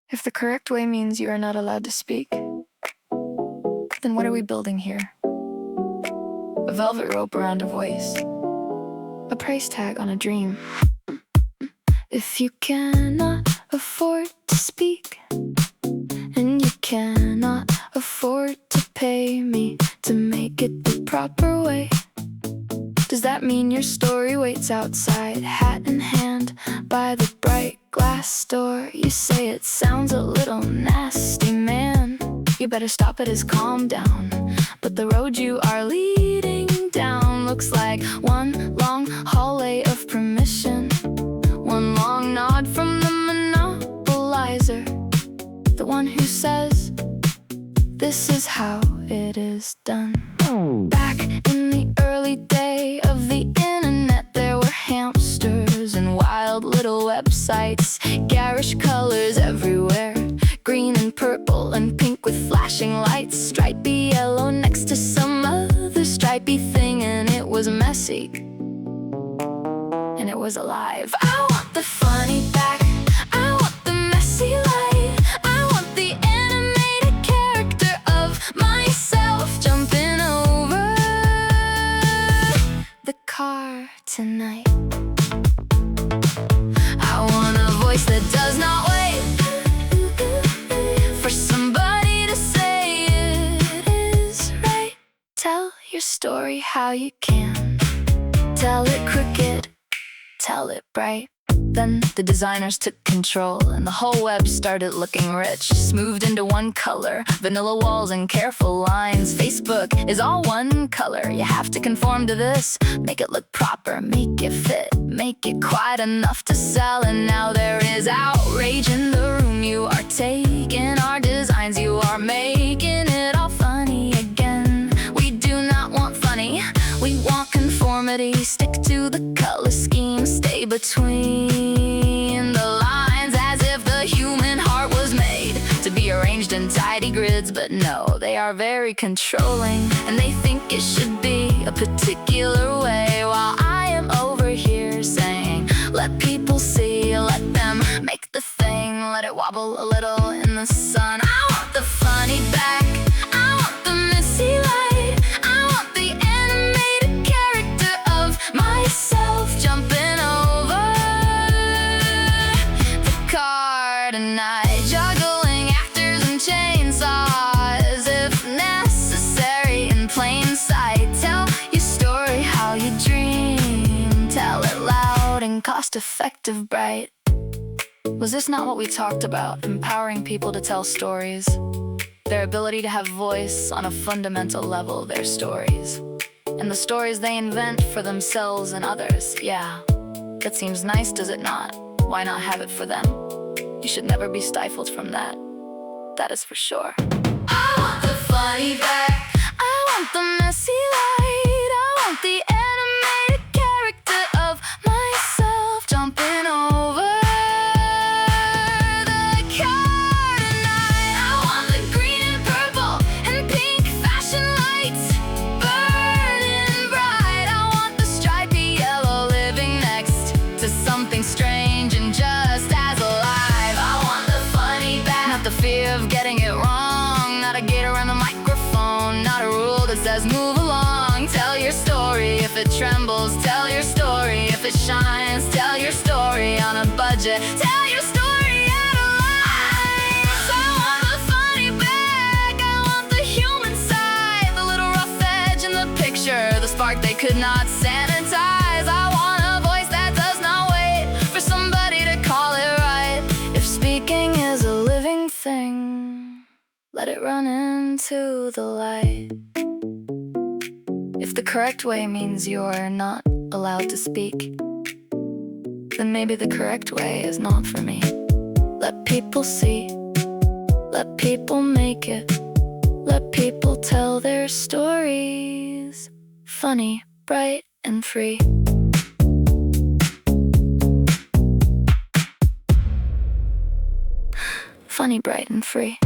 If the correct way means you are not allowed to speak, then what are we building here? A velvet rope around a voice, a price tag on a dream. If you cannot afford to speak, and you cannot afford to pay me to make it the proper way, does that mean your story waits outside, hat in hand, by the bright glass door? You say it sounds a little nasty, man. You better stop it, calm down. But the road you are leading down looks like one long hallway of permission, one long nod from the monopolizer, the one who says, this is how it is done. Back in the early day of the internet, there were hamsters and wild little websites, garish colors everywhere, green and purple and pink with flashing lights, stripey yellow next to some other stripey thing, and it was messy and it was alive. I want the funny back, I want the messy light, I want the animated character of myself jumping over the car tonight. I want a voice that does not wait for somebody to say it is right. Tell your story how you can, tell it crooked, tell it bright. Then the designers took control and the whole web started looking rich, smoothed into one color, vanilla walls and careful lines. Facebook is all one color, you have to conform to this, make it look proper, make it fit, make it quite enough to sell. And now there is outrage in the room. You are taking our designs, you are making it all funny again. We do not want funny, we want conformity. Stick to the color scheme, stay between the lines, as if the human heart was made to be arranged in tidy grids. But no, they are very controlling, and they think it should be a particular way, while I am over here saying, let people see, let them make the thing, let it wobble a little in the sun. I want the funny back, I want the messy light, I want the animated character of myself jumping over the car tonight, juggling actors and chainsaws if necessary in plain sight. Tell your story how you dream, tell it loud and cost-effective, bright. Was this not what we talked about? Empowering people to tell stories, their ability to have voice on a fundamental level, their stories, and the stories they invent for themselves and others. Yeah, that seems nice, does it not? Why not have it for them? You should never be stifled from that. That is for sure. I want the funny back, I want the messy light, I want the animated character of myself jumping over the car tonight. I want the green and purple and pink fashion lights burning bright. I want the stripey yellow living next to something strange and just as alive. I want the funny back, not the fear of getting it wrong, not a gate around the microphone, not a rule that says move along. Tell your story if it trembles, tell your story if it shines, tell your story on a budget, tell your story out of lines. I want the funny back, I want the human side, the little rough edge in the picture, the spark they could not sanitize. I want a voice that does not wait for somebody to call it right. If speaking is a living thing, let it run into the light. If the correct way means you're not allowed to speak, then maybe the correct way is not for me. Let people see, let people make it, let people tell their stories, funny, bright, and free. Funny, bright, and free.